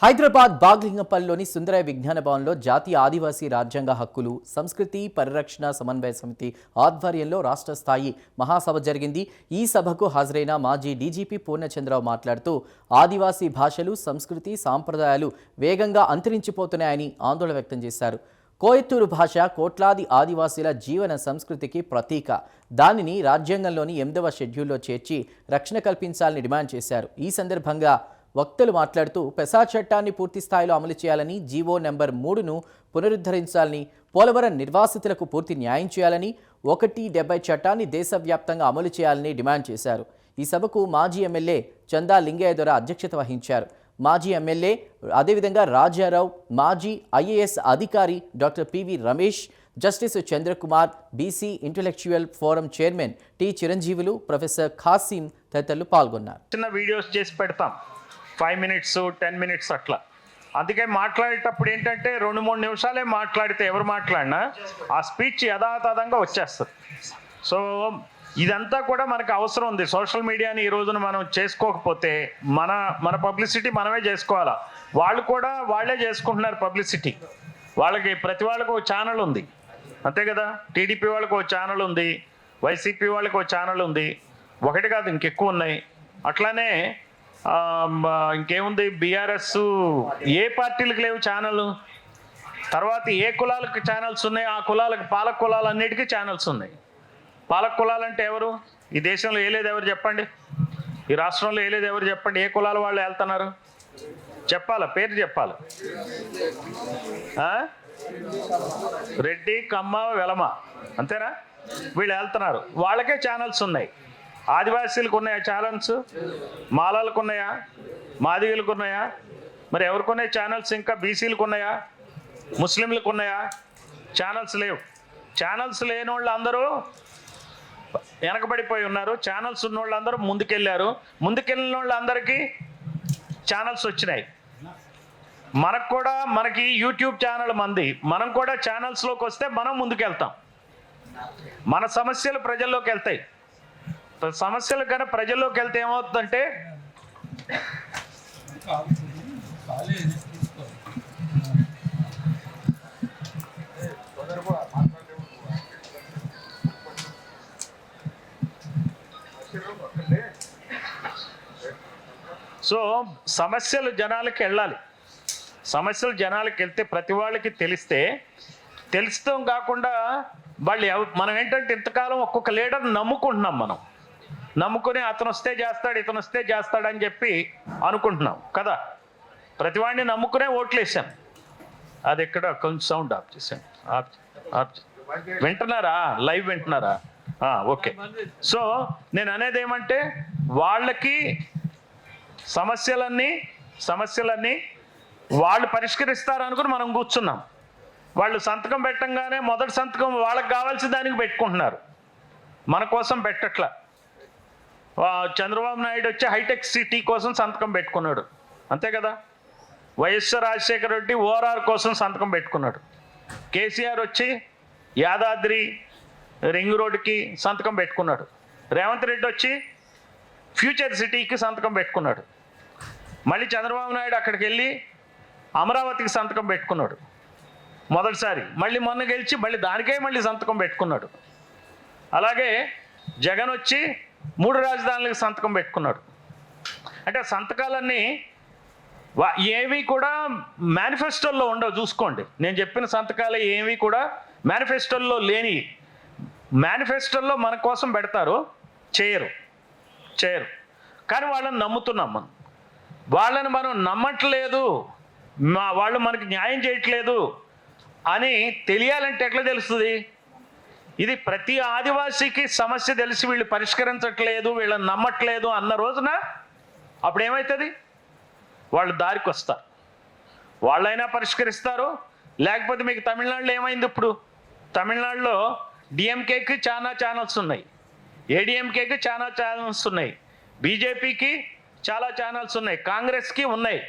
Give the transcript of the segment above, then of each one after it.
హైదరాబాద్ బాగ్లింగంపల్లిలోని సుందరయ్య విజ్ఞాన భవన్లో జాతీయ ఆదివాసీ రాజ్యాంగ హక్కులు సంస్కృతి పరిరక్షణ సమన్వయ సమితి ఆధ్వర్యంలో రాష్ట్ర స్థాయి మహాసభ జరిగింది. ఈ సభకు హాజరైన మాజీ డీజీపీ పూర్ణచంద్రరావు మాట్లాడుతూ ఆదివాసీ భాషలు, సంస్కృతి, సాంప్రదాయాలు వేగంగా అంతరించిపోతున్నాయని ఆందోళన వ్యక్తం చేశారు. కోయత్తూరు భాష కోట్లాది ఆదివాసీల జీవన సంస్కృతికి ప్రతీక. దానిని రాజ్యాంగంలోని 8వ షెడ్యూల్లో చేర్చి రక్షణ కల్పించాలని డిమాండ్ చేశారు. ఈ సందర్భంగా వక్తలు మాట్లాడుతూ పెసా చట్టాన్ని పూర్తి స్థాయిలో అమలు చేయాలని, జీవో నెంబర్ 3ను పునరుద్ధరించాలని, పోలవరం నిర్వాసితులకు పూర్తి న్యాయం చేయాలని, 170 చట్టాన్ని దేశవ్యాప్తంగా అమలు చేయాలని డిమాండ్ చేశారు. ఈ సభకు మాజీ ఎమ్మెల్యే చందా లింగయ్య ద్వారా అధ్యక్షత వహించారు. మాజీ ఎమ్మెల్యే అదేవిధంగా రాజారావు, మాజీ ఐఏఎస్ అధికారి doctor PV Ramesh, justice Chandrakumar, BC intellectual forum chairman T Chiranjeevulu, professor Khasim తదితరులు పాల్గొన్నారు. చిన్న వీడియోస్ చేసి పెడతాం, 5 minutes 10 minutes అట్లా. అందుకే మాట్లాడేటప్పుడు ఏంటంటే 2-3 నిమిషాలే మాట్లాడితే ఎవరు మాట్లాడినా ఆ స్పీచ్ యథాతథంగా వచ్చేస్తుంది. సో ఇదంతా కూడా మనకు అవసరం ఉంది. సోషల్ మీడియాని ఈ రోజున మనం చేసుకోకపోతే మన పబ్లిసిటీ మనమే చేసుకోవాలా. వాళ్ళు కూడా వాళ్ళే చేసుకుంటున్నారు పబ్లిసిటీ. వాళ్ళకి ప్రతి వాళ్ళకు ఒక ఛానల్ ఉంది, అంతే కదా. టీడీపీ వాళ్ళకు ఒక ఛానల్ ఉంది, వైసీపీ వాళ్ళకి ఒక ఛానల్ ఉంది, ఒకటి కాదు ఇంకెక్కువ ఉన్నాయి. అట్లానే ఇంకేముంది, బీఆర్ఎస్ ఏ పార్టీలకు లేవు ఛానల్. తర్వాత ఏ కులాలకు ఛానల్స్ ఉన్నాయి, ఆ కులాలకు పాలక కులాలన్నిటికీ ఛానల్స్ ఉన్నాయి. పాలక కులాలంటే ఎవరు? ఈ దేశంలో ఏలేదు ఎవరు చెప్పండి, ఈ రాష్ట్రంలో ఏలేదు ఎవరు చెప్పండి. ఏ కులాల వాళ్ళు వెళ్తున్నారు చెప్పాలా, పేరు చెప్పాలి. రెడ్డి, కమ్మ, వెలమ, అంతేనా? వీళ్ళు వెళ్తున్నారు, వాళ్ళకే ఛానల్స్ ఉన్నాయి. ఆదివాసీలకు ఉన్నాయా ఛానల్స్? మాలలకు ఉన్నాయా? మాదిగలకు ఉన్నాయా? మరి ఎవరికి ఉన్నాయి ఛానల్స్? ఇంకా బీసీలకు ఉన్నాయా? ముస్లింలకు ఉన్నాయా? ఛానల్స్ లేవు. ఛానల్స్ లేని వాళ్ళు అందరూ వెనకబడిపోయి ఉన్నారు. ఛానల్స్ ఉన్న వాళ్ళు అందరూ ముందుకెళ్ళారు. ముందుకెళ్ళిన వాళ్ళందరికీ ఛానల్స్ వచ్చినాయి. మనకి యూట్యూబ్ ఛానల్ మంది, మనం కూడా ఛానల్స్లోకి వస్తే మనం ముందుకెళ్తాం. మన సమస్యలు ప్రజల్లోకి వెళ్తాయి. సమస్యలు కన్నా ప్రజల్లోకి వెళ్తే ఏమవుతుందంటే సో సమస్యలు జనాలకి వెళ్ళాలి. సమస్యలు జనాలకి వెళ్తే ప్రతి వాళ్ళకి తెలుస్తాం కాకుండా మనం ఏంటంటే ఇంతకాలం ఒక్కొక్క లీడర్ నమ్ముకుంటున్నాం. మనం నమ్ముకుని అతను వస్తే చేస్తాడు, ఇతను వస్తే చేస్తాడని చెప్పి అనుకుంటున్నాం కదా. ప్రతివాడిని నమ్ముకునే ఓట్లేసాం. అది ఎక్కడ కొంచెం సౌండ్ ఆఫ్ చేశాను. వింటున్నారా? లైవ్ వింటున్నారా? ఓకే. సో నేను అనేది ఏమంటే వాళ్ళకి సమస్యలన్నీ వాళ్ళు పరిష్కరిస్తారు అనుకుని మనం కూర్చున్నాం. వాళ్ళు సంతకం పెట్టంగానే మొదటి సంతకం వాళ్ళకి కావాల్సిన దానికి పెట్టుకుంటున్నారు, మన కోసం పెట్టట్లా. చంద్రబాబు నాయుడు వచ్చి హైటెక్ సిటీ కోసం సంతకం పెట్టుకున్నాడు, అంతే కదా. వైఎస్ఆర్ రాజశేఖర రెడ్డి ఓఆర్ఆర్ కోసం సంతకం పెట్టుకున్నాడు. కేసీఆర్ వచ్చి యాదాద్రి రింగ్ రోడ్డుకి సంతకం పెట్టుకున్నాడు. రేవంత్ రెడ్డి వచ్చి ఫ్యూచర్ సిటీకి సంతకం పెట్టుకున్నాడు. మళ్ళీ చంద్రబాబు నాయుడు అక్కడికి వెళ్ళి అమరావతికి సంతకం పెట్టుకున్నాడు మొదటిసారి. మళ్ళీ మొన్న గెలిచి మళ్ళీ సంతకం పెట్టుకున్నాడు. అలాగే జగన్ వచ్చి 3 రాజధానులకు సంతకం పెట్టుకున్నాడు. అంటే సంతకాలన్నీ ఏవి కూడా మేనిఫెస్టోల్లో ఉండవు. చూసుకోండి, నేను చెప్పిన సంతకాలు ఏవి కూడా మేనిఫెస్టోల్లో లేని. మేనిఫెస్టోల్లో మన కోసం పెడతారు, చేయరు. కానీ వాళ్ళని నమ్ముతున్నాం మనం. వాళ్ళని మనం నమ్మట్లేదు, వాళ్ళు మనకి న్యాయం చేయట్లేదు అని తెలియాలంటే ఎట్లా తెలుస్తుంది? ఇది ప్రతి ఆదివాసీకి సమస్య తెలిసి వీళ్ళు పరిష్కరించట్లేదు, వీళ్ళని నమ్మట్లేదు అన్న రోజున అప్పుడు ఏమవుతుంది? వాళ్ళు దారికి వస్తారు. వాళ్ళైనా పరిష్కరిస్తారు. లేకపోతే మీకు తమిళనాడులో ఏమైంది? ఇప్పుడు తమిళనాడులో డిఎంకేకి చాలా ఛానల్స్ ఉన్నాయి, ఏడిఎంకేకి చాలా ఛానల్స్ ఉన్నాయి, బీజేపీకి చాలా ఛానల్స్ ఉన్నాయి, కాంగ్రెస్కి ఉన్నాయి.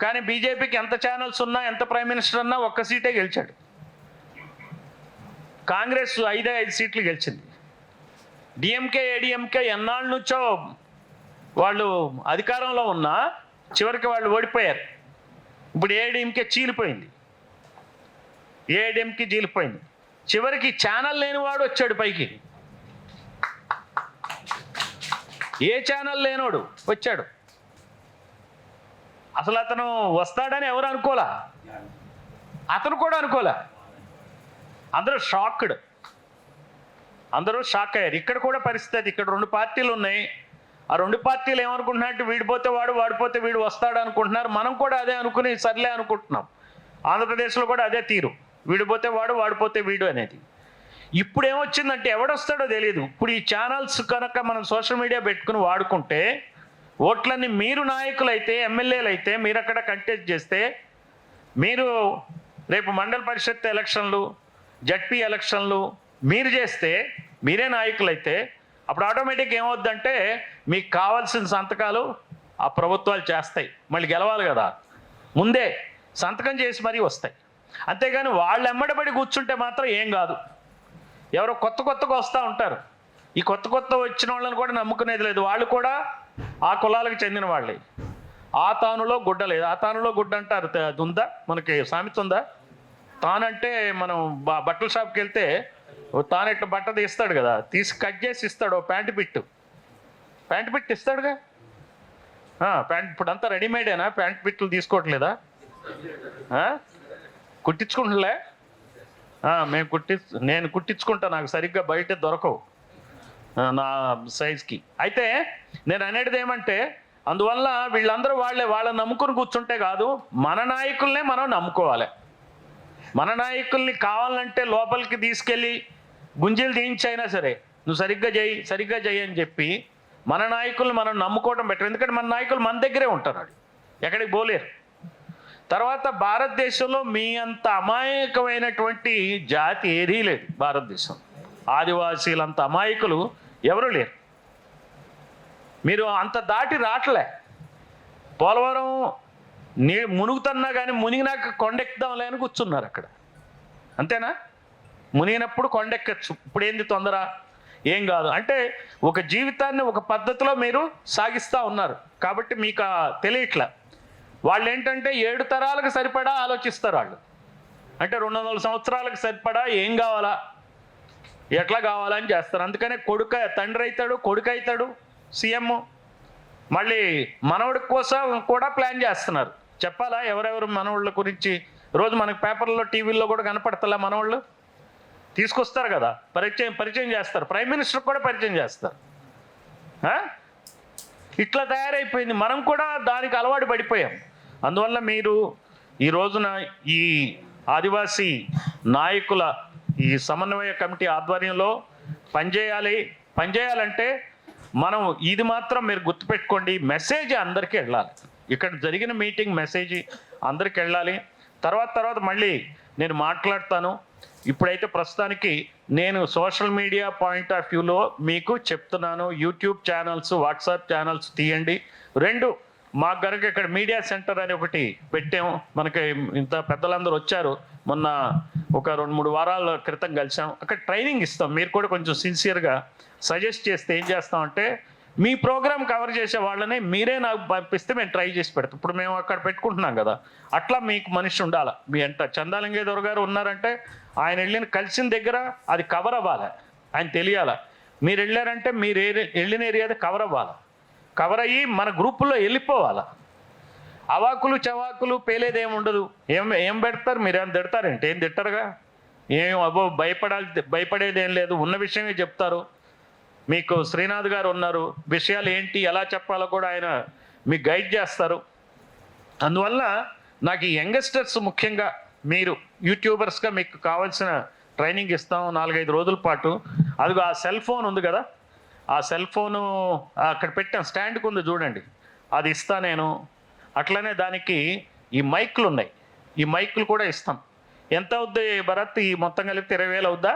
కానీ బీజేపీకి ఎంత ఛానల్స్ ఉన్నా, ఎంత ప్రైమ్ మినిస్టర్ ఉన్నా 1 సీటే గెలిచాడు. కాంగ్రెస్ 5 సీట్లు గెలిచింది. డిఎంకే ఏడిఎంకే ఎన్నాళ్ళ నుంచో వాళ్ళు అధికారంలో ఉన్నా చివరికి వాళ్ళు ఓడిపోయారు. ఇప్పుడు ఏడీఎంకే చీలిపోయింది, ఏడీఎంకి చీలిపోయింది. చివరికి ఛానల్ లేనివాడు వచ్చాడు పైకి, ఏ ఛానల్ లేనోడు వచ్చాడు. అసలు అతను వస్తాడని ఎవరు అనుకోలే, అతను కూడా అనుకోలే. అందరూ షాక్డ్, అందరూ షాక్ అయ్యారు. ఇక్కడ కూడా పరిస్థితి, ఇక్కడ 2 పార్టీలు ఉన్నాయి. ఆ 2 పార్టీలు ఏమనుకుంటున్నట్టు వీడిపోతే వాడు, వాడిపోతే వీడు వస్తాడు అనుకుంటున్నారు. మనం కూడా అదే అనుకుని సర్లే అనుకుంటున్నాం. ఆంధ్రప్రదేశ్లో కూడా అదే తీరు, వీడిపోతే వాడు, వాడిపోతే వీడు అనేది. ఇప్పుడు ఏమొచ్చిందంటే ఎవడొస్తాడో తెలియదు. ఇప్పుడు ఈ ఛానల్స్ కనుక మనం సోషల్ మీడియా పెట్టుకుని వాడుకుంటే ఓట్లన్నీ మీరు నాయకులైతే, ఎమ్మెల్యేలు అయితే మీరు అక్కడ కంటెస్ట్ చేస్తే, మీరు రేపు మండల పరిషత్ ఎలక్షన్లు, జడ్పీ ఎలక్షన్లు మీరు చేస్తే, మీరే నాయకులైతే అప్పుడు ఆటోమేటిక్గా ఏమవుద్దంటే మీకు కావాల్సిన సంతకాలు ఆ ప్రభుత్వాలు చేస్తాయి. మళ్ళీ గెలవాలి కదా, ముందే సంతకం చేసి మరీ వస్తాయి. అంతేగాని వాళ్ళు ఎమ్మడబడి కూర్చుంటే మాత్రం ఏం కాదు. ఎవరో కొత్తగా వస్తూ ఉంటారు. ఈ కొత్త వచ్చిన వాళ్ళని కూడా నమ్ముకునేది లేదు. వాళ్ళు కూడా ఆ కులాలకు చెందిన వాళ్ళే. ఆ తానులో గుడ్డ లేదు, ఆ తానులో గుడ్డ అంటారు. అది ఉందా మనకి, సామెత ఉందా? తానంటే మనం బట్టల షాప్కి వెళ్తే తానెట్టు బట్ట తీస్తాడు కదా, తీసి కట్ చేసి ఇస్తాడు. Pant pit ఇస్తాడుగా. ప్యాంట్ ఇప్పుడు అంతా రెడీమేడేనా? ప్యాంట్ పిట్లు తీసుకోవట్లేదా? కుట్టించుకుంటులే. నేను కుట్టించుకుంటా, నాకు సరిగ్గా బయట దొరకవు నా సైజ్కి. అయితే నేను అనేది ఏమంటే, అందువల్ల వీళ్ళందరూ వాళ్ళని నమ్ముకుని కూర్చుంటే కాదు, మన నాయకుల్నే మనం నమ్ముకోవాలి. మన నాయకుల్ని కావాలంటే లోపలికి తీసుకెళ్ళి గుంజీలు తీయించైనా సరే, నువ్వు సరిగ్గా చేయి అని చెప్పి మన నాయకుల్ని మనం నమ్ముకోవడం బెటర్. ఎందుకంటే మన నాయకులు మన దగ్గరే ఉంటారు, ఎక్కడికి పోలేరు. తర్వాత భారతదేశంలో మీ అంత అమాయకమైనటువంటి జాతి ఏదీ లేదు. భారతదేశం ఆదివాసీలంత అమాయకులు ఎవరు లేరు. మీరు అంత దాటి రావట్లే. పోలవరం మునుగుతున్నా కానీ మునిగినాక కొండెక్కుదాంలే అని కూర్చున్నారు అక్కడ, అంతేనా? మునిగినప్పుడు కొండెక్కచ్చు, ఇప్పుడు ఏంది తొందర, ఏం కాదు అంటే ఒక జీవితాన్ని ఒక పద్ధతిలో మీరు సాగిస్తూ ఉన్నారు. కాబట్టి మీకు తెలియట్లా. వాళ్ళు ఏంటంటే 7 తరాలకు సరిపడా ఆలోచిస్తారు వాళ్ళు. అంటే 200 సంవత్సరాలకు సరిపడా ఏం కావాలా, ఎట్లా కావాలా అని చేస్తారు. అందుకనే తండ్రి అవుతాడు, కొడుకు అవుతాడు సీఎం. మళ్ళీ మనవడి కోసం కూడా ప్లాన్ చేస్తున్నారు. చెప్పాలా ఎవరెవరు మనవాళ్ళ గురించి? రోజు మనకు పేపర్లో, టీవీల్లో కూడా కనపడతలే. మనవాళ్ళు తీసుకొస్తారు కదా, పరిచయం చేస్తారు. ప్రైమ్ మినిస్టర్ కూడా పరిచయం చేస్తారు. ఇట్లా తయారైపోయింది. మనం కూడా దానికి అలవాటు పడిపోయాం. అందువల్ల మీరు ఈ రోజున ఈ ఆదివాసీ నాయకుల ఈ సమన్వయ కమిటీ ఆధ్వర్యంలో పనిచేయాలంటే మనం ఇది మాత్రం మీరు గుర్తుపెట్టుకోండి, మెసేజ్ అందరికీ వెళ్ళాలి. ఇక్కడ జరిగిన మీటింగ్ మెసేజ్ అందరికి వెళ్ళాలి. తర్వాత మళ్ళీ నేను మాట్లాడతాను. ఇప్పుడైతే ప్రస్తుతానికి నేను సోషల్ మీడియా పాయింట్ ఆఫ్ వ్యూలో మీకు చెప్తున్నాను. యూట్యూబ్ ఛానల్స్, వాట్సాప్ ఛానల్స్ తీయండి. 2 మాకు కనుక ఇక్కడ మీడియా సెంటర్ అని ఒకటి పెట్టాము. మనకి ఇంత పెద్దలందరూ వచ్చారు. మొన్న ఒక 2-3 వారాల క్రితం కలిసాం. అక్కడ ట్రైనింగ్ ఇస్తాం. మీరు కూడా కొంచెం సిన్సియర్గా సజెస్ట్ చేస్తే ఏం చేస్తామంటే, మీ ప్రోగ్రామ్ కవర్ చేసే వాళ్ళని మీరే నాకు పంపిస్తే మేము ట్రై చేసి పెడతాం. ఇప్పుడు మేము అక్కడ పెట్టుకుంటున్నాం కదా, అట్లా మీకు మనిషి ఉండాలి. మీ ఎంత చందాలింగేశ్వర గారు ఉన్నారంటే ఆయన కలిసిన దగ్గర అది కవర్ అవ్వాలి, ఆయన తెలియాలి. మీరు వెళ్ళారంటే మీరు వెళ్ళిన ఏరియాది కవర్ అవ్వాలి. కవర్ అయ్యి మన గ్రూపుల్లో వెళ్ళిపోవాలి. అవాకులు చవాకులు పేలేదేమి ఉండదు. ఏం పెడతారు? మీరు ఏం తిడతారంటే ఏం తిట్టరుగా. భయపడేది ఏం లేదు, ఉన్న విషయమే చెప్తారు. మీకు శ్రీనాథ్ గారు ఉన్నారు, విషయాలు ఏంటి ఎలా చెప్పాలో కూడా ఆయన మీకు గైడ్ చేస్తారు. అందువల్ల నాకు ఈ యంగస్టర్స్ ముఖ్యంగా మీరు యూట్యూబర్స్గా మీకు కావాల్సిన ట్రైనింగ్ ఇస్తాం 4-5 రోజుల పాటు. అదిగో ఆ సెల్ ఫోన్ ఉంది కదా, ఆ సెల్ ఫోను అక్కడ పెట్టాం, స్టాండ్కి ఉంది చూడండి, అది ఇస్తా నేను. అట్లనే దానికి ఈ మైకులు ఉన్నాయి, ఈ మైకులు కూడా ఇస్తాం. ఎంత అవుద్ది భరత్? ఈ మొత్తం కలిపితే 20,000 అవుద్దా?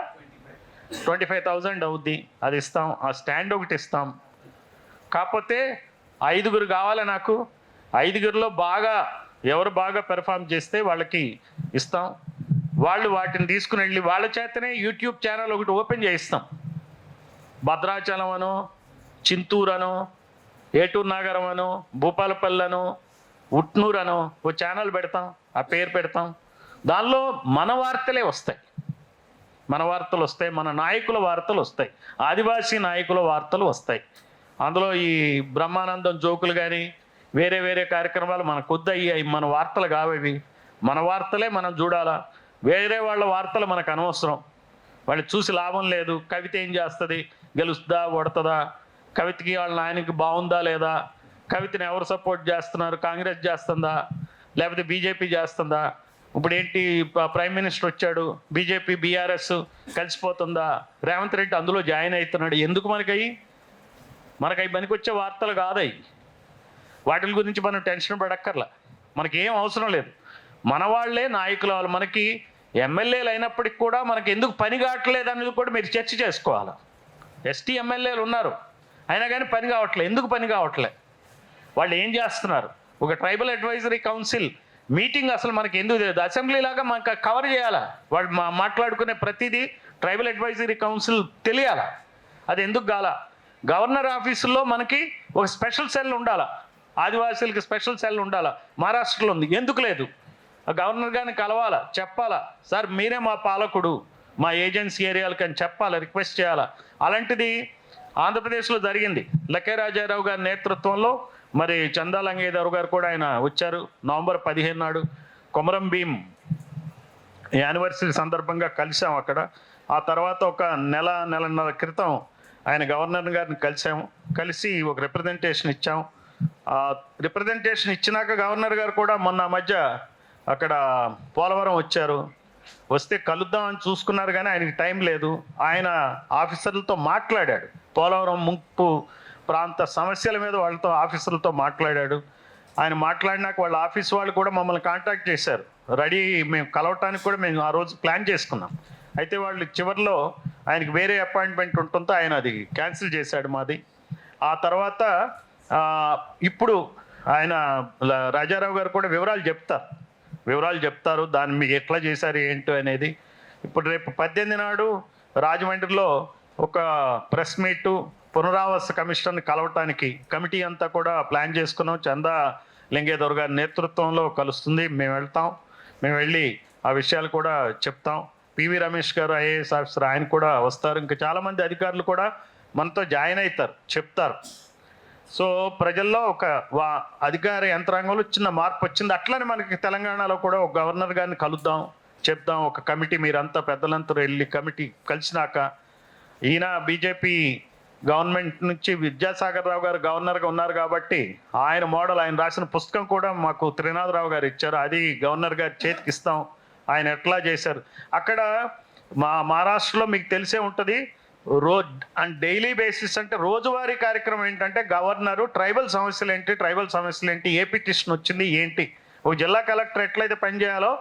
25,000 అవుద్ది, అది ఇస్తాం. ఆ స్టాండ్ ఒకటి ఇస్తాం. కాకపోతే 5గురు కావాలి నాకు. 5గురిలో ఎవరు బాగా పెర్ఫామ్ చేస్తే వాళ్ళకి ఇస్తాం. వాళ్ళు వాటిని తీసుకుని వెళ్ళి వాళ్ళ చేతనే యూట్యూబ్ ఛానల్ ఒకటి ఓపెన్ చేయిస్తాం. భద్రాచలం అనో, చింతూరు అనో, ఏటూరు నగరం అనో, భూపాలపల్లి అనో, ఉట్నూరు అనో ఓ ఛానల్ పెడతాం, ఆ పేరు పెడతాం, దానిలో మన వార్తలే వస్తాయి, మన వార్తలు వస్తాయి, మన నాయకుల వార్తలు వస్తాయి, ఆదివాసీ నాయకుల వార్తలు వస్తాయి. అందులో ఈ బ్రహ్మానందం జోకులు కానీ వేరే వేరే కార్యక్రమాలు మనకు వద్దయ్యాయి, మన వార్తలు కావేవి, మన వార్తలే మనం చూడాలా. వేరే వాళ్ళ వార్తలు మనకు అనవసరం, వాళ్ళు చూసి లాభం లేదు. కవిత ఏం చేస్తుంది, గెలుస్తుందా ఓడుతుందా, కవితకి వాళ్ళ నాయనకి బాగుందా లేదా, కవితని ఎవరు సపోర్ట్ చేస్తున్నారు, కాంగ్రెస్ చేస్తుందా లేకపోతే బీజేపీ చేస్తుందా, ఇప్పుడు ఏంటి ప్రైమ్ మినిస్టర్ వచ్చాడు, బీజేపీ బీఆర్ఎస్ కలిసిపోతుందా, రేవంత్ రెడ్డి అందులో జాయిన్ అవుతున్నాడు, ఎందుకు మనకవి పనికొచ్చే వార్తలు కాదయి. వాటి గురించి మనం టెన్షన్ పడక్కర్లా, మనకేం అవసరం లేదు. మన వాళ్ళే నాయకులు వాళ్ళు. మనకి ఎమ్మెల్యేలు అయినప్పటికి కూడా మనకి ఎందుకు పని కావట్లేదు అనేది కూడా మీరు చర్చ చేసుకోవాలి. ఎస్టీ ఎమ్మెల్యేలు ఉన్నారు, అయినా కానీ పని కావట్లేదు. ఎందుకు పని కావట్లే, వాళ్ళు ఏం చేస్తున్నారు? ఒక ట్రైబల్ అడ్వైజరీ కౌన్సిల్ మీటింగ్ అసలు మనకి ఎందుకు తెలియదు? అసెంబ్లీ లాగా మనకు కవర్ చేయాలా, వాళ్ళు మాట్లాడుకునే ప్రతిదీ ట్రైబల్ అడ్వైజరీ కౌన్సిల్ తెలియాలా, అది ఎందుకు కాలా? గవర్నర్ ఆఫీసుల్లో మనకి ఒక స్పెషల్ సెల్ ఉండాలా, ఆదివాసీలకి స్పెషల్ సెల్ ఉండాలా, మహారాష్ట్రలో ఉంది, ఎందుకు లేదు? ఆ గవర్నర్ గారిని కలవాలా, చెప్పాలా, సార్ మీరే మా పాలకుడు మా ఏజెన్సీ ఏరియాలకి అని చెప్పాలా, రిక్వెస్ట్ చేయాలా. అలాంటిది ఆంధ్రప్రదేశ్లో జరిగింది. లక్కే రాజారావు గారి నేతృత్వంలో మరి చందా లంగేదర్ గారు కూడా ఆయన వచ్చారు. నవంబర్ 15 నాడు కొమరం భీం యానివర్సరీ సందర్భంగా కలిసాం అక్కడ. ఆ తర్వాత ఒక నెలన్నర క్రితం ఆయన గవర్నర్ గారిని కలిసి ఒక రిప్రజెంటేషన్ ఇచ్చాం. రిప్రజెంటేషన్ ఇచ్చినాక గవర్నర్ గారు కూడా మొన్న మధ్య అక్కడ పోలవరం వచ్చారు. వస్తే కలుద్దామని చూసుకున్నారు కానీ ఆయనకి టైం లేదు. ఆయన ఆఫీసర్లతో మాట్లాడాడు, పోలవరం ముంపు ప్రాంత సమస్యల మీద వాళ్ళతో ఆఫీసర్లతో మాట్లాడాడు. ఆయన మాట్లాడినాక వాళ్ళ ఆఫీస్ వాళ్ళు కూడా మమ్మల్ని కాంటాక్ట్ చేశారు, రెడీ మేము కలవటానికి కూడా మేము ఆ రోజు ప్లాన్ చేసుకున్నాం. అయితే వాళ్ళు చివరిలో ఆయనకి వేరే అపాయింట్మెంట్ ఉంటుందో ఆయన అది క్యాన్సిల్ చేశాడు మాది. ఆ తర్వాత ఇప్పుడు ఆయన రాజారావు గారు కూడా వివరాలు చెప్తారు దాన్ని మీకు ఎట్లా చేశారు ఏంటో అనేది. ఇప్పుడు రేపు 18 నాడు రాజమండ్రిలో ఒక ప్రెస్ మీటు పునరావాస కమిషన్ని కలవటానికి కమిటీ అంతా కూడా ప్లాన్ చేసుకున్నాం. చందా లింగేదర్ గారి నేతృత్వంలో కలుస్తుంది. మేము వెళ్ళి ఆ విషయాలు కూడా చెప్తాం. పివి రమేష్ గారు ఐఏఎస్ ఆఫీసర్, ఆయన కూడా వస్తారు. ఇంకా చాలామంది అధికారులు కూడా మనతో జాయిన్ అవుతారు, చెప్తారు. సో ప్రజల్లో ఒక అధికార యంత్రాంగంలో చిన్న మార్పు వచ్చింది. అట్లనే మనకి తెలంగాణలో కూడా ఒక గవర్నర్ గారిని కలుద్దాం, చెప్దాం. ఒక కమిటీ మీరంతా పెద్దలంతా వెళ్ళి కమిటీ కలిసినాక ఈయన బీజేపీ గవర్నమెంట్ నుంచి విద్యాసాగర్ రావు గారు గవర్నర్గా ఉన్నారు కాబట్టి ఆయన మోడల్, ఆయన రాసిన పుస్తకం కూడా మాకు త్రినాథరావు గారు ఇచ్చారు, అది గవర్నర్ గారి చేతికి ఇస్తాం. ఆయన ఎట్లా చేశారు అక్కడ మహారాష్ట్రలో మీకు తెలిసే ఉంటుంది. డైలీ బేసిస్ అంటే రోజువారీ కార్యక్రమం ఏంటంటే గవర్నరు ట్రైబల్ సమస్యలు ఏంటి, ఏ పిటిషన్ వచ్చింది ఏంటి, ఒక జిల్లా కలెక్టర్ ఎట్లయితే పనిచేయాలో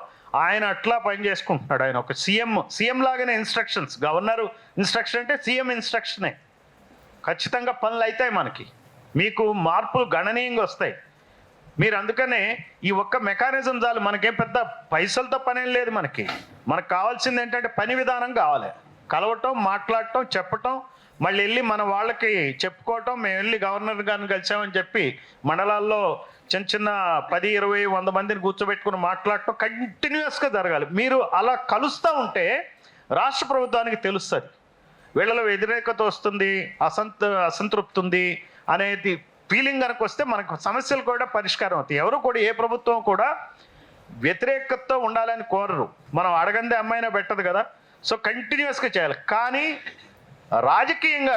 ఆయన అట్లా పని చేసుకుంటున్నాడు. ఆయన ఒక సీఎం లాగానే ఇన్స్ట్రక్షన్స్. గవర్నరు ఇన్స్ట్రక్షన్ అంటే సీఎం ఇన్స్ట్రక్షనే. ఖచ్చితంగా పనులు అవుతాయి, మీకు మార్పులు గణనీయంగా వస్తాయి. మీరు అందుకనే ఈ ఒక్క మెకానిజం చాలు, మనకేం పెద్ద పైసలతో పనేం లేదు. మనకు కావాల్సింది ఏంటంటే పని విధానం కావాలి. కలవటం, మాట్లాడటం, చెప్పటం, మళ్ళీ వెళ్ళి మన వాళ్ళకి చెప్పుకోవటం. మేము వెళ్ళి గవర్నర్ గారిని కలిసామని చెప్పి మండలాల్లో చిన్న 10, 20, 100 మందిని కూర్చోబెట్టుకుని మాట్లాడటం కంటిన్యూస్గా జరగాలి. మీరు అలా కలుస్తూ ఉంటే రాష్ట్ర ప్రభుత్వానికి తెలుస్తుంది వీళ్ళలో వ్యతిరేకత వస్తుంది, అసంతృప్తి ఉంది అనేది ఫీలింగ్ కనుక వస్తే మనకు సమస్యలు కూడా పరిష్కారం అవుతాయి. ఎవరు కూడా ఏ ప్రభుత్వం కూడా వ్యతిరేకతతో ఉండాలని కోరరు. మనం అడగందే అమ్మాయినా పెట్టదు కదా. సో కంటిన్యూస్గా చేయాలి, కానీ రాజకీయంగా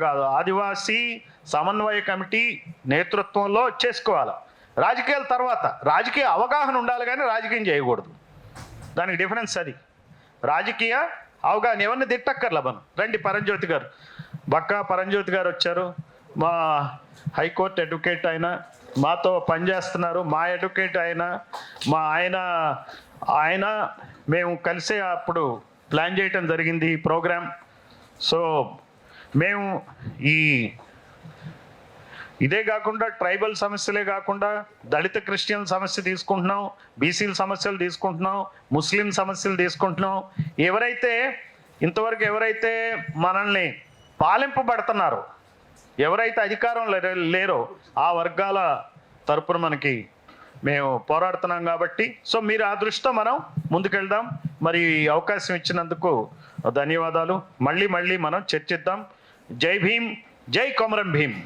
కాదు. ఆదివాసీ సమన్వయ కమిటీ నేతృత్వంలో చేసుకోవాలి. రాజకీయాల తర్వాత రాజకీయ అవగాహన ఉండాలి, కానీ రాజకీయం చేయకూడదు. దానికి డిఫరెన్స్ అది. రాజకీయ అవగాహన ఎవరిని తిట్టక్కర్లా. మనం రండి, పరంజ్యోతి గారు వచ్చారు, మా హైకోర్టు అడ్వకేట్ ఆయన, మాతో పనిచేస్తున్నారు. మా అడ్వకేట్ ఆయన మేము కలిసే అప్పుడు ప్లాన్ చేయటం జరిగింది ఈ ప్రోగ్రామ్. సో మేము ఇదే కాకుండా ట్రైబల్ సమస్యలే కాకుండా దళిత క్రిస్టియన్ సమస్య తీసుకుంటున్నాం, బీసీల సమస్యలు తీసుకుంటున్నాం, ముస్లిం సమస్యలు తీసుకుంటున్నాం. ఇంతవరకు ఎవరైతే మనల్ని పాలింపబడుతున్నారో, ఎవరైతే అధికారం లేరో ఆ వర్గాల తరపున మనకి మేము పోరాడుతున్నాం కాబట్టి, సో మీరు ఆ దృష్టితో మనం ముందుకెళ్దాం. మరి ఈ అవకాశం ఇచ్చినందుకు ధన్యవాదాలు. మళ్ళీ మనం చర్చిద్దాం. జై భీమ్, జై కొమరం భీమ్.